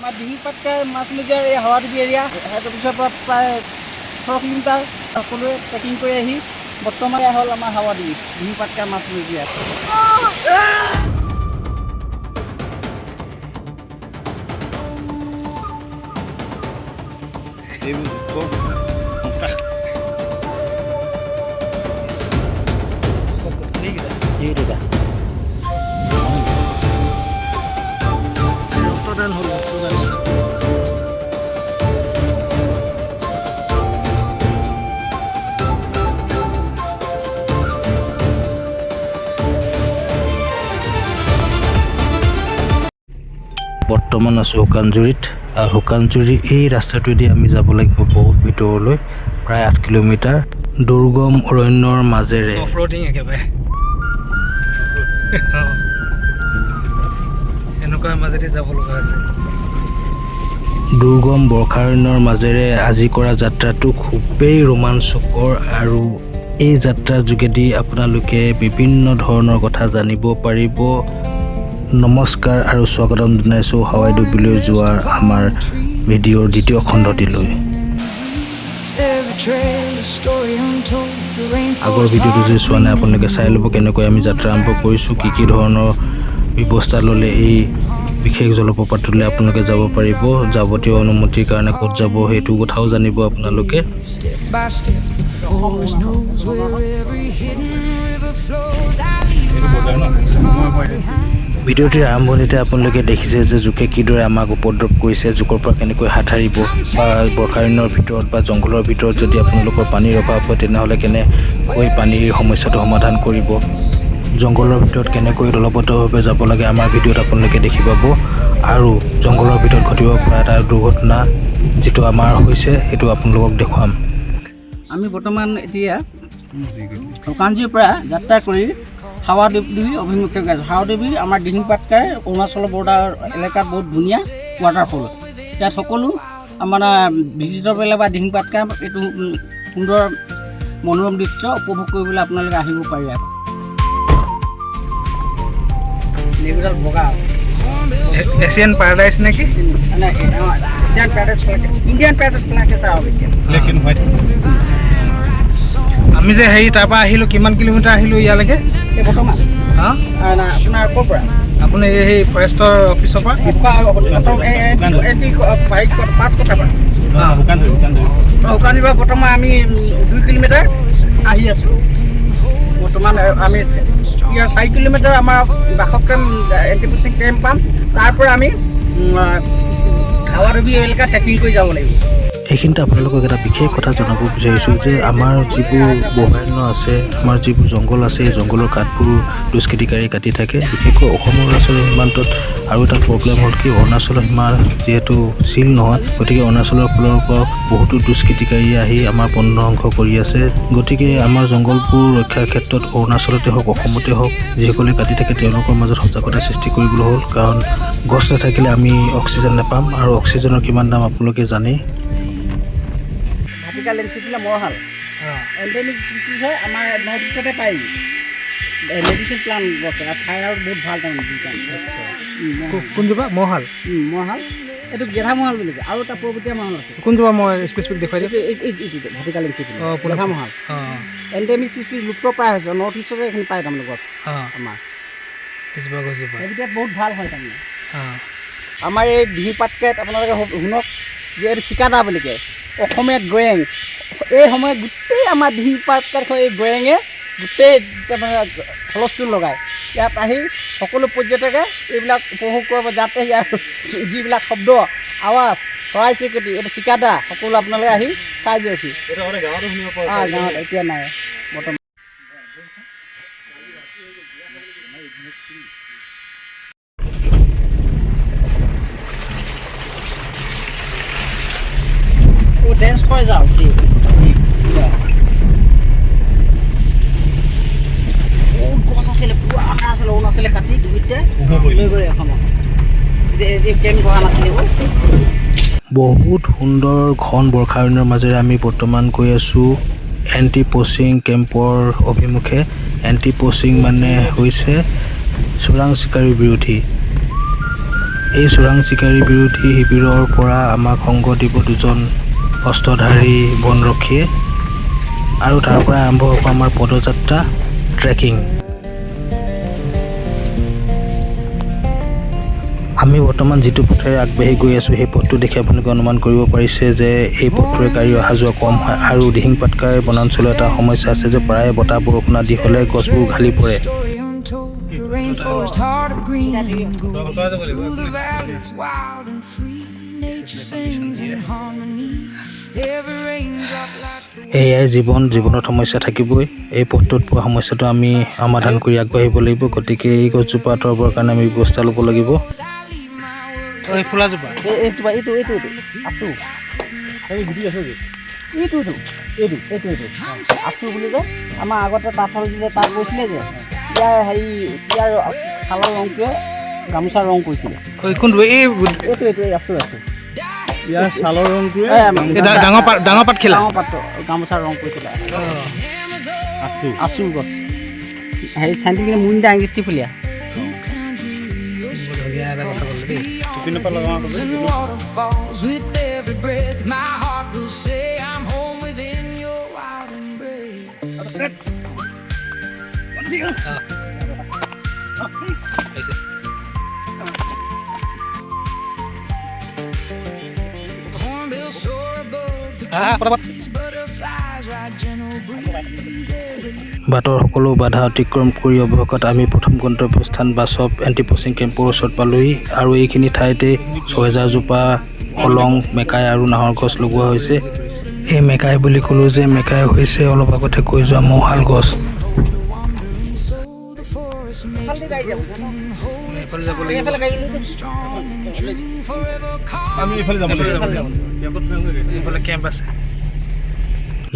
আমাৰ ডিঙিপাটকা মাছমৰীয়াৰ এই হাৱাডুবি area head অফিচৰ পৰা প্ৰায় 18 কিলোমিটাৰ সকলোৱে ট্ৰেকিং কৰি আহি বৰ্তমান হ'ল আমাৰ হাৱাডুবি ডিঙিপাটকা মাছমৰীয়া। বৰ্তমান আছোঁ শুকানজুৰিত। শুকানজুৰি এই ৰাস্তাটোৱেদি আমি যাব লাগিব বহুত ভিতৰলৈ, প্ৰায় 8 কিলোমিটাৰ দুৰ্গম অৰণ্যৰ মাজেৰে। এনেকুৱা মাজেদি যাব লগা হৈছে। দুৰ্গম বৰ্ষাৰণ্যৰ মাজেৰে আজি কৰা যাত্ৰাটো খুবেই ৰোমাঞ্চকৰ আৰু এই যাত্ৰাৰ যোগেদি আপোনালোকে বিভিন্ন ধৰণৰ কথা জানিব পাৰিব। নমস্কাৰ আৰু স্বাগতম জনাইছোঁ হাৱাডুবিলৈ যোৱাৰ আমাৰ ভিডিঅ'ৰ দ্বিতীয় খণ্ডটিলৈ। আগৰ ভিডিঅ'টো যদি চোৱা নাই আপোনালোকে চাই ল'ব কেনেকৈ আমি যাত্ৰা আৰম্ভ কৰিছোঁ, কি ধৰণৰ ব্যৱস্থা ল'লে এই বিশেষ জলপ্ৰপাতলৈ আপোনালোকে যাব পাৰিব, যাৱতীয় অনুমতিৰ কাৰণে ক'ত যাব সেইটো কথাও জানিব আপোনালোকে। ভিডিঅ'টিৰ আৰম্ভণিতে আপোনালোকে দেখিছে যে জোকে কিদৰে আমাক উপদ্ৰৱ কৰিছে, জোকৰ পৰা কেনেকৈ হাত সাৰিব, বা বৰ্ষাৰণ্যৰ ভিতৰত বা জংঘলৰ ভিতৰত যদি আপোনালোকৰ পানীৰ অভাৱ হয় তেনেহ'লে কেনেকৈ পানীৰ সমস্যাটো সমাধান কৰিব, জংঘলৰ ভিতৰত কেনেকৈ দলবদ্ধভাৱে যাব লাগে আমাৰ ভিডিঅ'ত আপোনালোকে দেখি পাব। আৰু জংঘলৰ ভিতৰত ঘটিব পৰা এটা দুৰ্ঘটনা যিটো আমাৰ হৈছে সেইটো আপোনালোকক দেখুৱাম। আমি বৰ্তমান এতিয়া শুকানজুৰিৰ পৰা যাত্ৰা কৰি হাৱাডুবি অভিমুখে গৈ আছোঁ। হাৱাডুবি আমাৰ ডিঙিপাটকাৰ অৰুণাচলৰ বৰ্ডাৰ এলেকাত বহুত ধুনীয়া ৱাটাৰফল। ইয়াত সকলো আমাৰ ভিজিটৰবিলাক বা ডিঙিপাটকা এইটো সুন্দৰ মনোৰম দৃশ্য উপভোগ কৰিবলৈ আপোনালোকে আহিব পাৰে। এইবিলাক বগা এছিয়ান পাৰাডাইজ নেকি? এছিয়ান পেৰাডাইজ, ইণ্ডিয়ান পেৰাডাইজ প্লাকে চাওঁ এতিয়া। আমি যে হেৰি তাৰপৰা আহিলোঁ, কিমান কিলোমিটাৰ আহিলোঁ ইয়ালৈকে? এই বৰ্তমান আপোনাৰ ক'ৰ পৰা? আপুনি সেই ফৰেষ্টৰ অফিচৰ পৰা? 5 কটাৰ পৰা শুকানজুৰিৰ পৰা বৰ্তমান আমি 2 কিলোমিটাৰ আহি আছোঁ। বৰ্তমান আমি ইয়াৰ 4 কিলোমিটাৰ আমাৰ বাসক কেম্প এণ্টিপচিং কেম্প পাম। তাৰ পৰা আমি হাৱাডুবি এলেকা ট্ৰেকিং কৰি যাব লাগিব। এইখিনিতে আপোনালোকক এটা বিশেষ কথা জনাব বিচাৰিছোঁ যে আমাৰ যিবোৰ বৰ্ষাৰণ্য আছে, আমাৰ যিবোৰ জংঘল আছে, এই জংঘলৰ কাঠবোৰ দুষ্কৃতিকাৰী কাটি থাকে। বিশেষকৈ অসম অৰুণাচল সীমান্তত আৰু এটা প্ৰব্লেম হ'ল কি, অৰুণাচলৰ সীমা যিহেতু চিল নহয়, গতিকে অৰুণাচলৰ ফালৰ পৰা বহুতো দুষ্কৃতিকাৰী আহি আমাৰ বন ধ্বংস কৰি আছে। গতিকে আমাৰ জংঘলবোৰ ৰক্ষাৰ ক্ষেত্ৰত অৰুণাচলতে হওক অসমতে হওক যিসকলে কাটি থাকে তেওঁলোকৰ মাজত সজাগতা সৃষ্টি কৰিবলৈ হ'ল। কাৰণ গছ নাথাকিলে আমি অক্সিজেন নাপাম, আৰু অক্সিজেনৰ কিমান দাম আপোনালোকে জানেই। ভাটিকা লেঞ্চিটিলা মৰহাল এণ্ডেমিক স্পিচিছ হয়, আমাৰ নৰ্থ ইষ্টতে পায়। মেডিচিন প্লাণ্ট গছ ঠাই আৰু বহুত ভাল তাৰমানে। কোনজোপা? মহাল। মহাল এইটো গেধা মহাল বুলি কয়। আৰু এটা পৰ্বতীয়া মহাল আছে। কোনজোপা মই স্পেচিফিক দেখুৱাই দিম? এইটো ভাটিকা লেঞ্চিটিলা গেধা মহাল। এণ্ডেমিক স্পিচিছ লুপ্ত প্ৰায় হৈছে, নৰ্থ ইষ্টতে এইখিনি পায় তাৰমানে গছ আমাৰ। সেইকেইটা বহুত ভাল হয় তাৰমানে। আমাৰ এই ডিঙিপাটকাত আপোনালোকে শুনক যে এইটো চিকাদা বুলি কয়, অসমীয়াত গয়েং। এই সময়ত গোটেই আমাৰ ডিঙিপাটকাখন এই গয়েঙে গোটেই তাৰমানে হুলস্থুল লগায়। ইয়াত আহি সকলো পৰ্যটকে এইবিলাক উপভোগ কৰিব, যাতে ইয়াৰ যিবিলাক শব্দ আৱাজ, চৰাই চিৰিকটি, এইটো চিকাদা সকলো আপোনালোকে আহি চাই যাওঁহি। গাঁৱত এতিয়া নাই বৰ্তমান। ডেন্স কৰে যাও গছ আছিলে পুৰণা আছিলে, অৰুণাচলে কাটি দুইটা লৈ গ'লে অসমত কেম্প বহা নাছিলে। বহুত সুন্দৰ ঘন বৰ্ষাৰণ্যৰ মাজেৰে আমি বৰ্তমান গৈ আছোঁ এণ্টি পচিং কেম্পৰ অভিমুখে। এণ্টি পচিং মানে হৈছে চোৰাং চিকাৰীৰ বিৰোধী। এই চোৰাং চিকাৰী বিৰোধী শিবিৰৰ পৰা আমাক সংগ দিব দুজন অস্ত্ৰধাৰী বনৰক্ষীয়ে আৰু তাৰ পৰা আৰম্ভ হ'ব আমাৰ পদযাত্ৰা ট্ৰেকিং। আমি বৰ্তমান যিটো পথেৰে আগবাঢ়ি গৈ আছোঁ সেই পথটো দেখি আপোনালোকে অনুমান কৰিব পাৰিছে যে এই পথটোৰে গাড়ী অহা যোৱা কম হয় আৰু দিহিং পাটকাই বনাঞ্চলৰ এটা সমস্যা আছে যে প্ৰায়ে বতাহ বৰষুণ আদি হ'লে গছবোৰ ঘালি পৰে। এয়াই জীৱনত সমস্যা থাকিবই। এই পথটোত পোৱা সমস্যাটো আমি সমাধান কৰি আগবাঢ়িব লাগিব। গতিকে এই গছজোপা আঁতৰাবৰ কাৰণে আমি ব্যৱস্থা ল'ব লাগিব। এই ফুলাজোপা এইটো আছো বুলি যে আমাৰ আগতে তাঁতশাল দিলে তাত গৈছিলে যে ইয়াৰ হেৰি ইয়াৰ শালৰ ৰংটোৱে গামোচাৰ ৰং কৰিছিলে। কোনটো এই এইটো আছো ইয়াৰ ছালৰ ৰংটোৱে ডাঙৰ পাত গামোচাৰ ৰং কৰিছিলে। আছো গছ হেৰি চাইণ্টিফিক মুনিন্দা আংগিষ্টি ফুলীয়া। বাটৰ সকলো বাধা অতিক্ৰম কৰি অৱশেষত আমি প্ৰথম গন্তব্যস্থান বাছব এণ্টি-পচিং কেম্পৰ ওচৰত পালোহি আৰু এইখিনি ঠাইতে ৬০০০ জোপা হলং, মেকাই আৰু নাহৰ গছ লগোৱা হৈছে। এই মেকাই বুলি ক'লোঁ যে মেকাই হৈছে অলপ আগতে কৈ যোৱা মহাল গছ।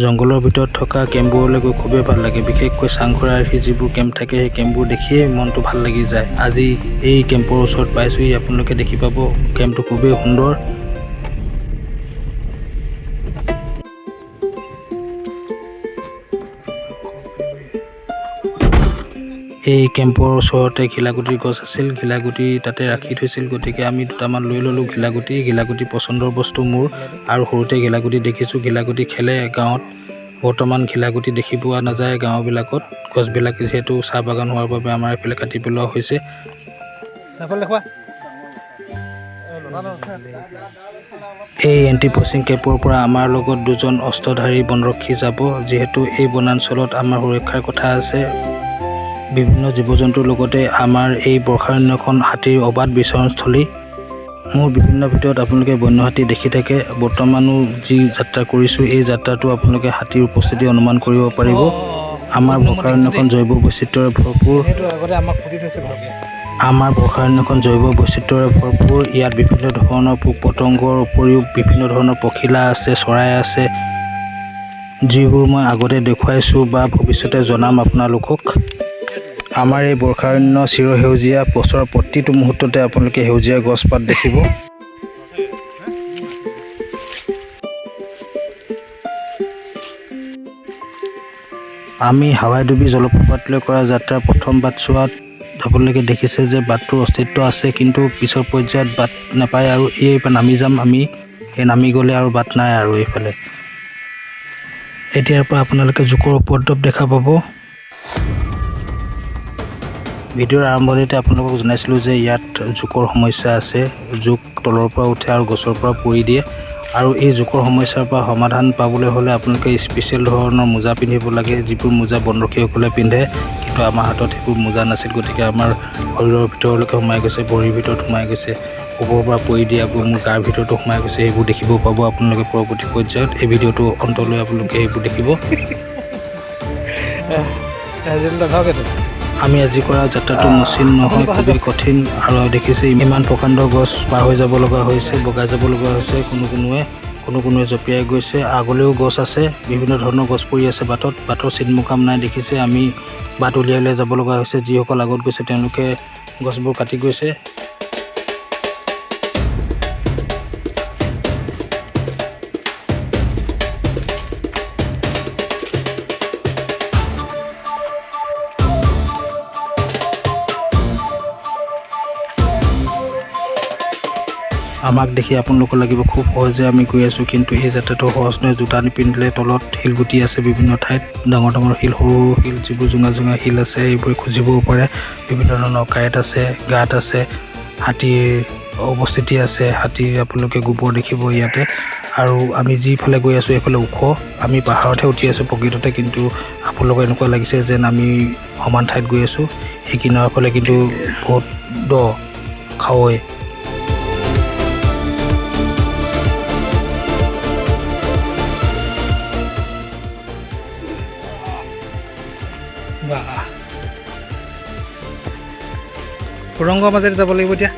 জংঘলৰ ভিতৰত থকা কেম্পবোৰলৈ গৈ খুবেই ভাল লাগে। বিশেষকৈ চাংঘৰ আৰ্হি যিবোৰ কেম্প থাকে সেই কেম্পবোৰ দেখিয়ে মনটো ভাল লাগি যায়। আজি এই কেম্পৰ ওচৰত পাইছোঁহি। আপোনালোকে দেখি পাব কেম্পটো খুবেই সুন্দৰ। এই কেম্পৰ ওচৰতে ঘিলাগুটিৰ গছ আছিল। ঘিলাগুটি তাতে ৰাখি থৈছিল। গতিকে আমি দুটামান লৈ ল'লোঁ ঘিলাগুটি পচন্দৰ বস্তু মোৰ আৰু সৰুতে ঘিলাগুটি দেখিছোঁ। ঘিলাগুটি খেলে গাঁৱত। বৰ্তমান ঘিলাগুটি দেখি পোৱা নাযায় গাঁওবিলাকত। গছবিলাক যিহেতু চাহ বাগান হোৱাৰ বাবে আমাৰ এইফালে কাটি পেলোৱা হৈছে। এই এণ্টি-পচিং কেম্পৰ পৰা আমাৰ লগত দুজন অস্ত্ৰধাৰী বনৰক্ষী যাব। যিহেতু এই বনাঞ্চলত আমাৰ সুৰক্ষাৰ কথা আছে। বিভিন্ন জীৱ জন্তুৰ লগতে আমাৰ এই বৰ্ষাৰণ্যখন হাতীৰ অবাধ বিচৰণস্থলী। মোৰ বিভিন্ন ভিডিঅ'ত আপোনালোকে বন্য হাতী দেখি থাকে। বৰ্তমানো যি যাত্ৰা কৰিছোঁ এই যাত্ৰাটো আপোনালোকে হাতীৰ উপস্থিতি অনুমান কৰিব পাৰিব। আমাৰ বৰ্ষাৰণ্যখন জৈৱ বৈচিত্ৰ্যৰে ভৰপূৰ। ইয়াত বিভিন্ন ধৰণৰ পোক পতংগৰ উপৰিও বিভিন্ন ধৰণৰ পখিলা আছে, চৰাই আছে, যিবোৰ মই আগতে দেখুৱাইছোঁ বা ভৱিষ্যতে জনাম আপোনালোকক। আমাৰ এই বৰ্ষাৰণ্য চিৰসেউজীয়া। বছৰৰ প্ৰতিটো মুহূৰ্ততে আপোনালোকে সেউজীয়া গছপাত দেখিব। আমি হাৱাইডুবি জলপ্ৰপাতলৈ কৰা যাত্ৰাৰ প্ৰথম বাটছোৱাত আপোনালোকে দেখিছে যে বাটটোৰ অস্তিত্ব আছে, কিন্তু পিছৰ পৰ্যায়ত বাট নাপায় আৰু এই নামি যাম আমি। এই নামি গ'লে আৰু বাট নাই আৰু এইফালে। এতিয়াৰ পৰা আপোনালোকে জোকৰ উপদ্ৰৱ দেখা পাব। ভিডিঅ'ৰ আৰম্ভণিতে আপোনালোকক জনাইছিলোঁ যে ইয়াত জোকৰ সমস্যা আছে। জোক তলৰ পৰা উঠে আৰু গছৰ পৰা পৰি দিয়ে আৰু এই জোকৰ সমস্যাৰ পৰা সমাধান পাবলৈ হ'লে আপোনালোকে স্পেচিয়েল ধৰণৰ মোজা পিন্ধিব লাগে, যিবোৰ মোজা বনৰক্ষীসকলে পিন্ধে। কিন্তু আমাৰ হাতত সেইবোৰ মোজা নাছিল। গতিকে আমাৰ শৰীৰৰ ভিতৰলৈকে সোমাই গৈছে, ভৰিৰ ভিতৰত সোমাই গৈছে, ওপৰৰ পৰা পৰি দিয়াবোৰ মোৰ গাৰ ভিতৰতো সোমাই গৈছে। সেইবোৰ দেখিব পাব আপোনালোকে পৰৱৰ্তী পৰ্যায়ত। এই ভিডিঅ'টো অন্তলৈ আপোনালোকে সেইবোৰ দেখিব। আমি আজি কৰা যাত্ৰাটো মসৃণ নহয়, খুবেই কঠিন আৰু দেখিছে ইমান প্ৰকাণ্ড গছ পাৰ হৈ যাব লগা হৈছে, বগাই যাব লগা হৈছে। কোনো কোনোৱে জঁপিয়াই গৈছে। আগলৈও গছ আছে, বিভিন্ন ধৰণৰ গছ পৰি আছে বাটৰ চিনমুকাম নাই দেখিছে। আমি বাট উলিয়াই যাব লগা হৈছে। যিসকল আগত গৈছে তেওঁলোকে গছবোৰ কাটি গৈছে। আমাক দেখি আপোনালোকৰ লাগিব খুব সহজে আমি গৈ আছোঁ, কিন্তু এই যাত্ৰাটো সহজ নহয়। জোতা নিপিন্ধিলে তলত শিলগুটি আছে বিভিন্ন ঠাইত, ডাঙৰ ডাঙৰ শিল, সৰু সৰু শিল, যিবোৰ জোঙা জোঙা শিল আছে এইবোৰ খুজিবও পাৰে। বিভিন্ন ধৰণৰ কাঁইট আছে, গাঁত আছে, হাতীৰ অৱস্থিতি আছে, হাতীৰ আপোনালোকে গোবৰ দেখিব ইয়াতে। আৰু আমি যিফালে গৈ আছোঁ এইফালে ওখ, আমি পাহাৰতহে উঠি আছোঁ প্ৰকৃততে, কিন্তু আপোনালোকৰ এনেকুৱা লাগিছে যেন আমি সমান ঠাইত গৈ আছোঁ। এই কিনাৰৰ ফালে কিন্তু বহুত দ খাৱৈ। সুৰংগৰ মাজেৰে যাব লাগিব এতিয়া।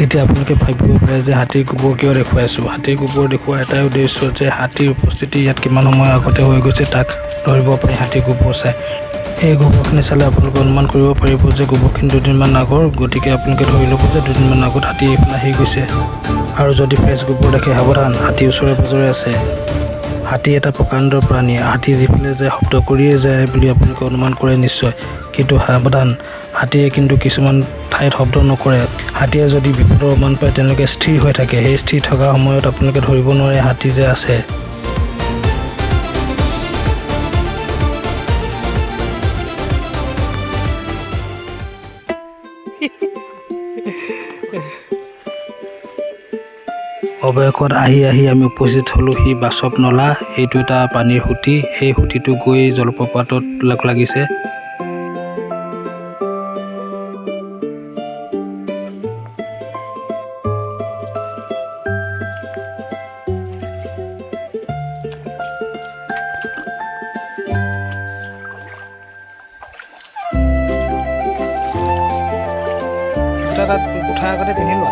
এতিয়া আপোনালোকে ভাবিব পাৰে যে হাতীৰ গোবৰ কিয় দেখুৱাইছোঁ। হাতীৰ গোবৰ দেখুওৱাৰ এটাই উদ্দেশ্য যে হাতীৰ উপস্থিতি ইয়াত কিমান সময় আগতে হৈ গৈছে তাক ধৰিব পাৰি হাতীৰ গোবৰ চাই। এই গোবৰখিনি চালে আপোনালোকে অনুমান কৰিব পাৰিব যে গোবৰখিনি দুদিনমান আগৰ, গতিকে আপোনালোকে ধৰি ল'ব যে দুদিনমান আগত হাতী এইফালে আহি গৈছে। আৰু যদি ফ্ৰেছ গোবৰ দেখে সাৱধান, হাতী ওচৰে পাঁজৰে আছে। হাতী এটা প্ৰকাণ্ড প্ৰাণী, হাতী যিফালে যায় শব্দ কৰিয়ে যায় বুলি আপোনালোকে অনুমান কৰে নিশ্চয়, কিন্তু সাৱধান, হাতীয়ে কিন্তু কিছুমান ঠাইত শব্দ নকৰে। হাতীয়ে যদি বিপদৰ অনুমান পায় তেওঁলোকে স্থিৰ হৈ থাকে। সেই স্থিৰ থকা সময়ত আপোনালোকে ধৰিব নোৱাৰে হাতী যে আছে। অৱশেষত আহি আমি উপস্থিত হ'লোহি বাচৱ নলা। এইটো এটা পানীৰ সুঁতি, সেই সুঁতিটো গৈ জলপ্ৰপাতত লাগিছে। তাত কোঠা আগতে পিন্ধি লোৱা।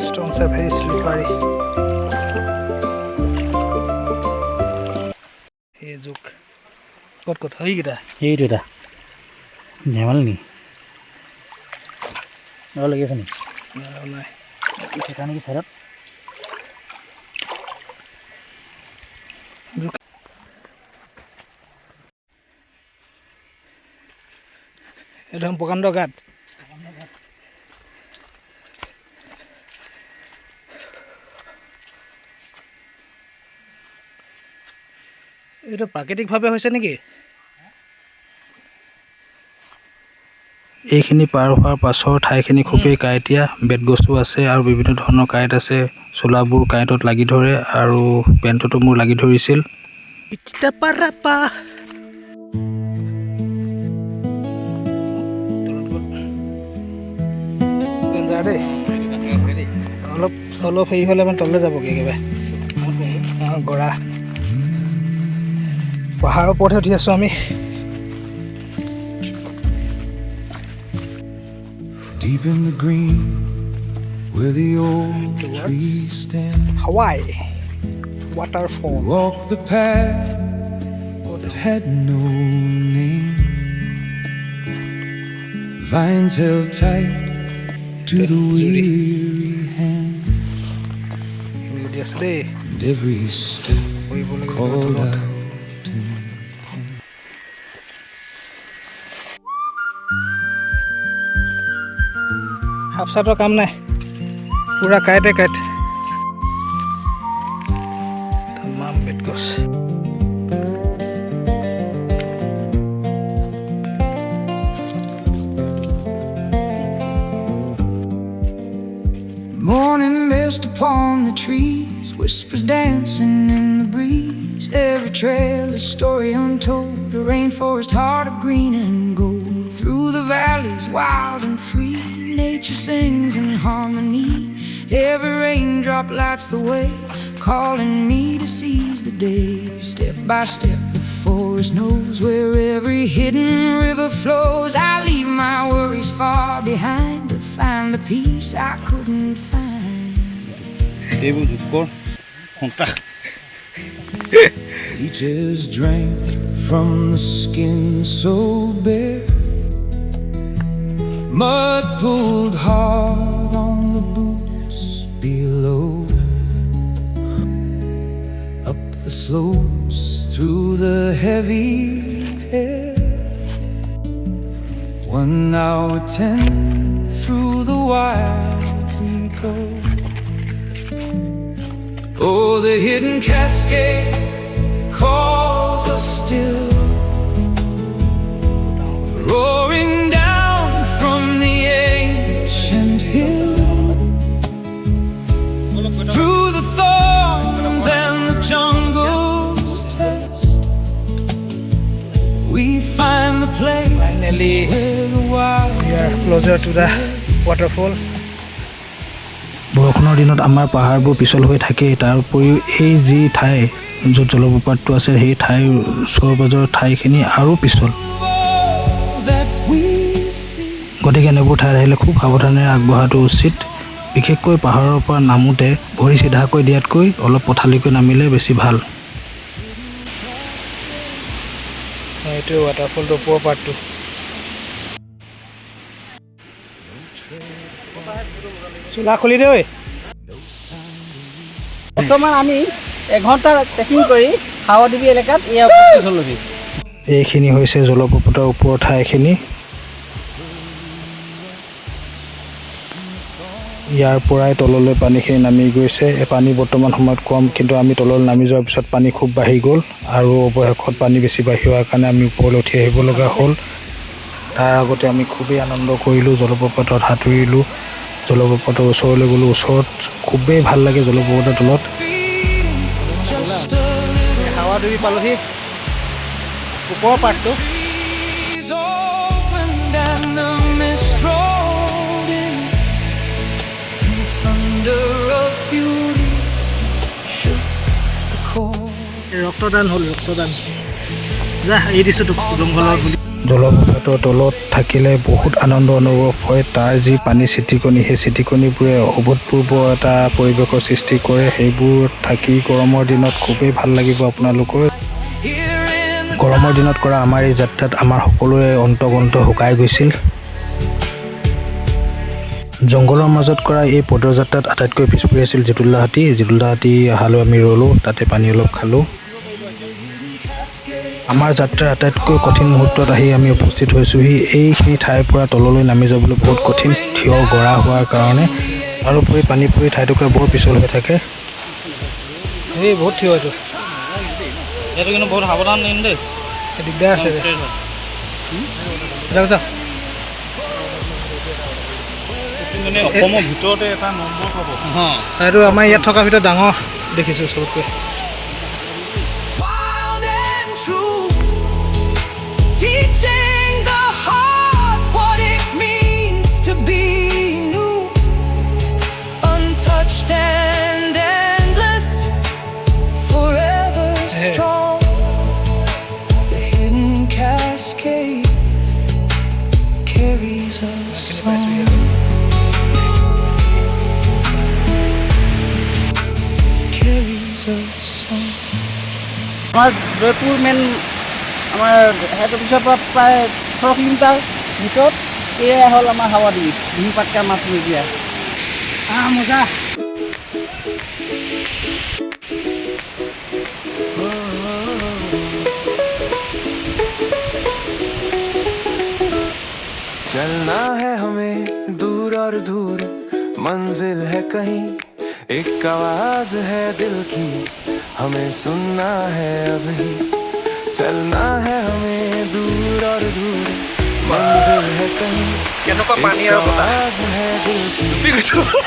Stones are very slippery. এই জোক ক'ত সেইকেইটা? সেইটো এটা ধেমালি নেকি? আৰু লাগি আছে নেকি? নাই থকা নেকি চাইডত? একদম প্ৰকাণ্ড গাত। এইটো প্ৰাকৃতিকভাৱে হৈছে নেকি? এইখিনি পাৰ হোৱাৰ পাছৰ ঠাইখিনি খুবেই কাঁইটীয়া, বেতগছো আছে আৰু বিভিন্ন ধৰণৰ কাঁইট আছে। চোলাবোৰ কাঁইটত লাগি ধৰে আৰু পেণ্টতো মোৰ লাগি ধৰিছিল। দেই অলপ হেৰি হ'লে মানে তললৈ যাবগৈ একেবাৰে। গৰা পাহাৰৰ ওপৰতহে উঠি আছোঁ আমি। Deep in the green, where the old trees stand, Hawaii waterfall. walk the path that had no name. Vines held tight to the weary hand, and every step called out in pain. Half চাৰ্টৰ কাম নাই, পুৰা কাঁইটে কাঁইট। তামাম বেতগছ। Morning mist upon the trees, whispers dancing in the breeze. Every trail a story untold, a rainforest heart of green and gold. Through the valleys wild and free, nature sings in harmony. Every raindrop lights the way, calling me to seize the day. Step by step the forest knows where every hidden river flows. I leave my worries far behind to find the peace I couldn't find. এইবোৰ জোকৰ Beaches drank from the skin so bare, mud pulled hard on the boots below, up the slopes through the heavy air. 1 hour 10 through the wild we go. Oh, the hidden cascade calls us still, roaring down from the ancient hill. Through the thorns and the jungle's test, we find the place Finally, where the wild we are closer to the waterfall. বৰষুণৰ দিনত আমাৰ পাহাৰবোৰ পিছল হৈ থাকে। তাৰ উপৰিও এই যি ঠাই য'ত জলপ্ৰপাতটো আছে সেই ঠাইৰ ওচৰ পাজৰৰ ঠাইখিনি আৰু পিছল। that we see. গতিকে এনেবোৰ ঠাইত আহিলে খুব সাৱধানেৰে আগবঢ়াটো উচিত। বিশেষকৈ পাহাৰৰ পৰা নামোতে ভৰি চিধাকৈ দিয়াতকৈ অলপ পথালিকৈ নামিলে বেছি ভাল। এইটো ৱাটাৰফলটো ওপৰৰ পাৰ্টটো। চোলা খুলি দে ঐ। বৰ্তমান আমি এঘণ্টা ট্ৰেকিং কৰি হাৱাদেৱী এলেকাত এয়া উপস্থিত হ'লোহি। এইখিনি হৈছে জলপ্ৰপাতৰ ওপৰৰ ঠাইখিনি। ইয়াৰ পৰাই তললৈ পানীখিনি নামি গৈছে। পানী বৰ্তমান সময়ত কম, কিন্তু আমি তললৈ নামি যোৱাৰ পিছত পানী খুব বাঢ়ি গ'ল আৰু অৱশেষত পানী বেছি বাঢ়ি হোৱাৰ কাৰণে আমি ওপৰলৈ উঠি আহিব লগা হ'ল। তাৰ আগতে আমি খুবেই আনন্দ কৰিলোঁ, জলপ্ৰপাতত সাঁতুৰিলোঁ, জলপ্ৰপাতৰ ওচৰলৈ গ'লোঁ। ওচৰত খুবেই ভাল লাগে জলপ্ৰপাতৰ তলত। হাৱাদেৱী পালোহি ওপৰৰ পাৰ্টটো। Trees opened and the mist rolled in, and the thunder of beauty shook the core. ৰক্তদান হ'ল, ৰক্তদান। যা এৰি দিছোঁ তোক জংঘলৰ বুলি। জলপ্ৰপাতৰ তলত থাকিলে বহুত আনন্দ অনুভৱ হয়। তাৰ যি পানী ছিটিকনি, সেই ছিটিকনিবোৰে অভূতপূৰ্ব এটা পৰিৱেশৰ সৃষ্টি কৰে। সেইবোৰ থাকি গৰমৰ দিনত খুবেই ভাল লাগিব আপোনালোকৰ। Here in the গৰমৰ দিনত কৰা আমাৰ এই যাত্ৰাত আমাৰ সকলোৰে অন্তকণ্ঠ শুকাই গৈছিল। জংঘলৰ মাজত কৰা এই পদযাত্ৰাত আটাইতকৈ পিছ পৰি আছিল জিতুল্লা হাতী। জিতুল্লা হাতী অহালৈ আমি ৰ'লোঁ, তাতে পানী অলপ খালোঁ। আমাৰ যাত্ৰাৰ আটাইতকৈ কঠিন মুহূৰ্তত আহি আমি উপস্থিত হৈছোঁহি। এইখিনি ঠাইৰ পৰা তললৈ নামি যাবলৈ বহুত কঠিন, থিয় গৰা হোৱাৰ কাৰণে। তাৰোপৰি পানী পৰি ঠাইটুকুৰা বৰ পিছল হৈ থাকে। এই বহুত থিয় হৈছোঁ। এইটো কিন্তু বহুত সাৱধান নিন দেই। দিগদাৰ আছে। যাওক যাওক। মানে অসমৰ ভিতৰতে এটা নম্বৰ পাব। এইটো আমাৰ ইয়াত থকাৰ ভিতৰত ডাঙৰ দেখিছোঁ চবতকৈ। wild and true, teaching the heart what it means to be new, untouched and endless, forever strong. The hidden cascade carries us on. Carries us on. আমাৰ জয়পুৰ মেইন আমাৰ হেড অফিচৰ পৰা প্ৰায় 18 কিলোমিটাৰ ভিতৰত এয়াই হ'ল আমাৰ হাৱাদেৱী বিহু পাটকা মাছ মজিয়া। মজা। चलना है हमें दूर और दूर, मंजिल है कहीं, एक आवाज है दिल की, हमें सुनना है अभी। चलना है हमें दूर और दूर, मंजिल है कहीं, কেনেকুৱা পানী एक আৰু বতাহ। आवाज है दिल की,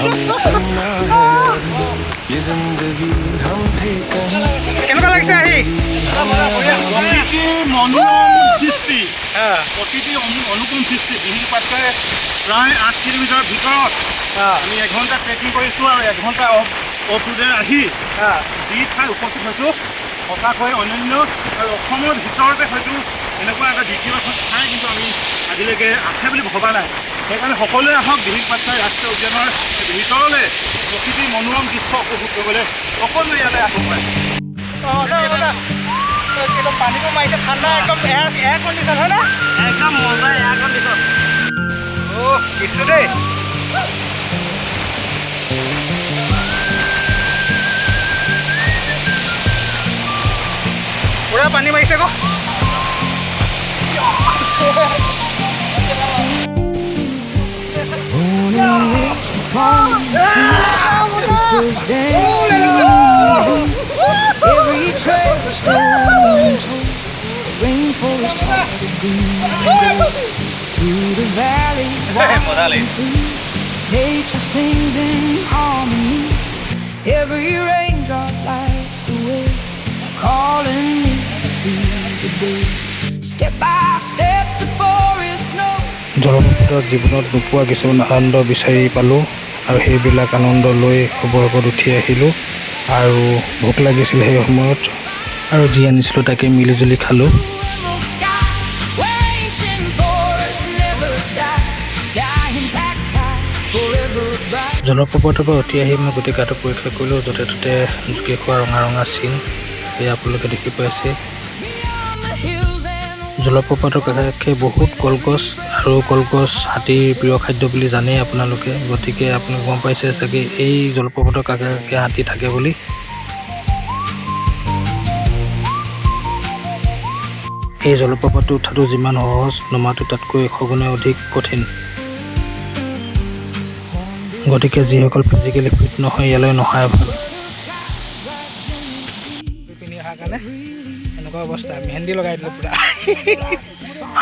हमें सुनना है अभी। ये जिंदगी हम थे कहीं, কেনেকুৱা লাগিছে আহি? প্ৰতিটি অনুকূল সৃষ্টি বিহু পাটকাই প্ৰায় 8 কিলোমিটাৰ ভিতৰত আমি এঘণ্টা ট্ৰেকিং কৰিছোঁ আৰু এঘণ্টা অফৰোডে আহি যি ঠাই উপস্থিত হৈছোঁ সঁচাকৈ অনন্য আৰু অসমৰ ভিতৰতে হয়তো এনেকুৱা এটা দ্বিতীয় ঠাই কিন্তু আমি আজিলৈকে আছে বুলি ভবা নাই। সেইকাৰণে সকলোৱে আহক দিহিং পাটকাই ৰাষ্ট্ৰীয় উদ্যানৰ ভিতৰলৈ প্ৰকৃতিৰ মনোৰম দৃশ্য উপভোগ কৰিবলৈ সকলোৱে ইয়ালৈ আহিব পাৰে। পানীটো মাৰিছে ঠাণ্ডা একদম এয়াৰ কণ্ডিশ্যন হয় না একদম মজা এয়াৰ কণ্ডিশ্যন কিছু দেই পুৰা পানী মাৰিছে আকৌ Whispers dancing every trail is stolen untold. The rainforest heart of green through the valley, walking free. Nature sings in harmony. Every raindrop lights the way, calling me to seize the day. Step by step, the forest knows. জলপ্ৰপাতৰ জীৱনত নোপোৱা কিছুমান আনন্দ বিচাৰি পালোঁ আৰু সেইবিলাক আনন্দ লৈ অৱশেষত উঠি আহিলোঁ আৰু ভোক লাগিছিল সেই সময়ত আৰু যি আনিছিলোঁ তাকে মিলিজুলি খালোঁ। Skies, where ancient forests never die, dying back high, forever bright. জলপ্ৰপাতৰ পৰা উঠি আহি মই গোটেই গাটো পৰীক্ষা কৰিলোঁ, য'তে ত'তে জোকে খোৱা ৰঙা ৰঙা চিন সেয়া আপোনালোকে দেখি পাইছে। Beyond the hills and জলপ্ৰপাতৰ কাষে কাষে বহুত কলগছ আৰু কলগছ হাতীৰ প্ৰিয় খাদ্য বুলি জানেই আপোনালোকে, গতিকে আপোনালোকে গম পাইছে চাগে এই জলপ্ৰপাতৰ কাষে কাষে হাতী থাকে বুলি। এই জলপ্ৰপাতটো উঠাটো যিমান সহজ, নমাটো তাতকৈ 100 গুণে অধিক কঠিন। গতিকে যিসকল ফিজিকেলি ফিট নহয় ইয়ালৈ নহাই ভাল। পিনি অহাৰ কাৰণে এনেকুৱা অৱস্থা মেহেন্দি লগাই দিলোঁ পুৰা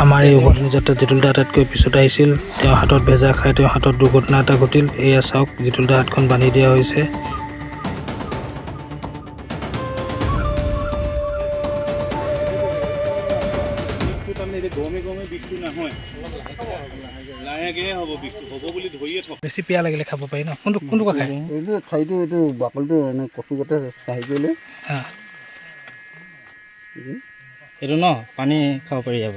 আমাৰ এই উভতনি যাত্ৰাত জিতুল দা আটাইতকৈ পিছত আহিছিল। তেওঁ হাতত ভেজা খাই তেওঁৰ হাতত দুৰ্ঘটনা এটা ঘটিল। এয়া চাওক, জিতুল দা হাতখন বান্ধি দিয়া হৈছে। গৰমে গৰমে বিষটো নহয়, লাহেকৈহে হ'ব বিষটো, হ'ব বুলি ধৰিয়ে থওক। বেছি পিয়া লাগিলে খাব পাৰি ন। কোনটো কথা খায় এইটো ঠাইটো এইটো বাকলিটো এনে কচুগতে চাহি কৰিলে এইটো ন পানী খাব পাৰি যাব।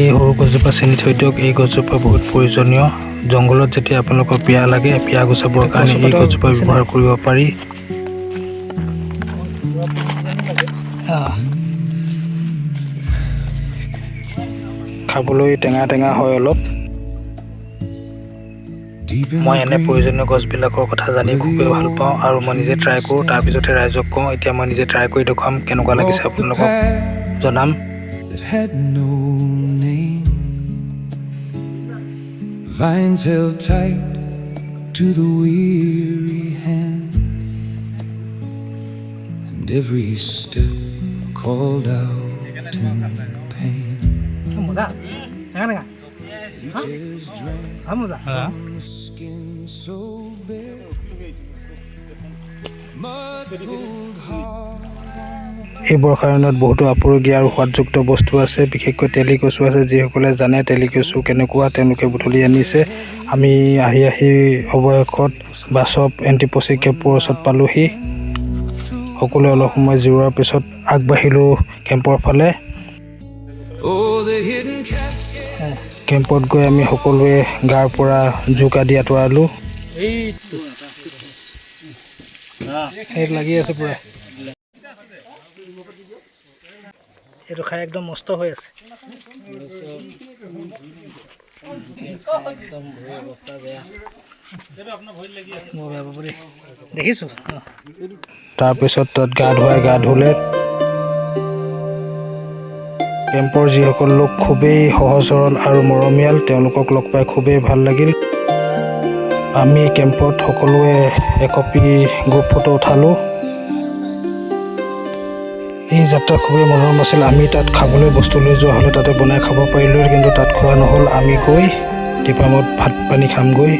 এই সৰু গছজোপা চিনি থৈ দিয়ক, এই গছজোপা বহুত প্ৰয়োজনীয়। জংঘলত যেতিয়া আপোনালোকৰ পিয়াহ লাগে, পিয়াহ গুচাবৰ কাৰণে এই গছজোপা ব্যৱহাৰ কৰিব পাৰি। খাবলৈ টেঙা টেঙা হয় অলপ। মই এনে প্ৰয়োজনীয় গছবিলাকৰ কথা জানি খুবেই ভাল পাওঁ আৰু মই নিজে ট্ৰাই কৰোঁ, তাৰপিছতে ৰাইজক কওঁ। এতিয়া মই নিজে ট্ৰাই কৰি দেখুৱাম কেনেকুৱা লাগিছে আপোনালোকক জনাম। that had no name. Vines held tight to the weary hand, and every step called out in pain. মজা টেঙা টেঙা Reaches drank মজা from the skin so bare, mud pulled hard. এই বৰ্ষাৰণত বহুতো আপুৰুগীয়া আৰু সোৱাদযুক্ত বস্তু আছে, বিশেষকৈ তেলি কচু আছে। যিসকলে জানে তেলি কচু কেনেকুৱা তেওঁলোকে বুটলি আনিছে। আমি আহি আহি অৱশেষত বাছপ এণ্টিপচি কেম্পৰ ওচৰত পালোঁহি। সকলোৱে অলপ সময় জিৰোৱাৰ পিছত আগবাঢ়িলোঁ কেম্পৰ ফালে। Oh, the hidden cascade. কেম্পত গৈ আমি সকলোৱে গাৰ পৰা জোক আদি আঁতৰালোঁ। সেইটো লাগি আছে পুৰা। এইটো খাই একদম মস্ত হৈ আছে। দেখিছোঁ তাৰপিছত তাত গা ধুলে। কেম্পৰ যিসকল লোক খুবেই সহজ সৰল আৰু মৰমীয়াল, তেওঁলোকক লগ পাই খুবেই ভাল লাগিল। আমি কেম্পত সকলোৱে একপি গ্ৰুপ ফটো উঠালোঁ। এই যাত্ৰা খুবেই মনোৰম আছিল। আমি তাত খাবলৈ বস্তু লৈ যোৱা হ'লে তাতে বনাই খাব পাৰিলোঁ, কিন্তু তাত খোৱা নহ'ল। আমি গৈ টিপামত ভাত পানী খামগৈ।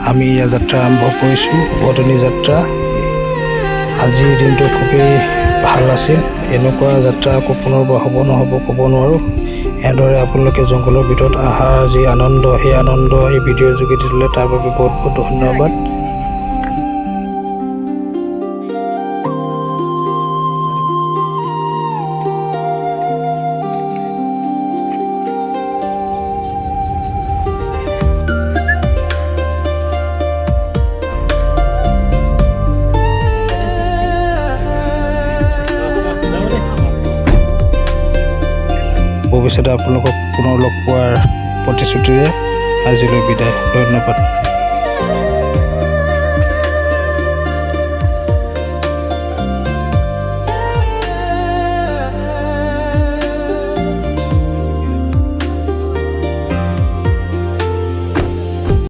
আমি ইয়াৰ যাত্ৰা আৰম্ভ কৰিছোঁ, উভতনি যাত্ৰা। আজিৰ দিনটো খুবেই ভাল আছিল। এনেকুৱা যাত্ৰা আকৌ পুনৰবাৰ হ'ব নহ'ব ক'ব নোৱাৰোঁ। এনেদৰে আপোনালোকে জংঘলৰ ভিতৰত অহাৰ যি আনন্দ, সেই আনন্দ এই ভিডিঅ'ৰ যোগেদি দিলে তাৰ বাবে বহুত বহুত ধন্যবাদ। ভৱিষ্যতে আপোনালোকক পুনৰ লগ পোৱাৰ প্ৰতিশ্ৰুতিৰে আজিলৈ বিদায়। ধন্যবাদ।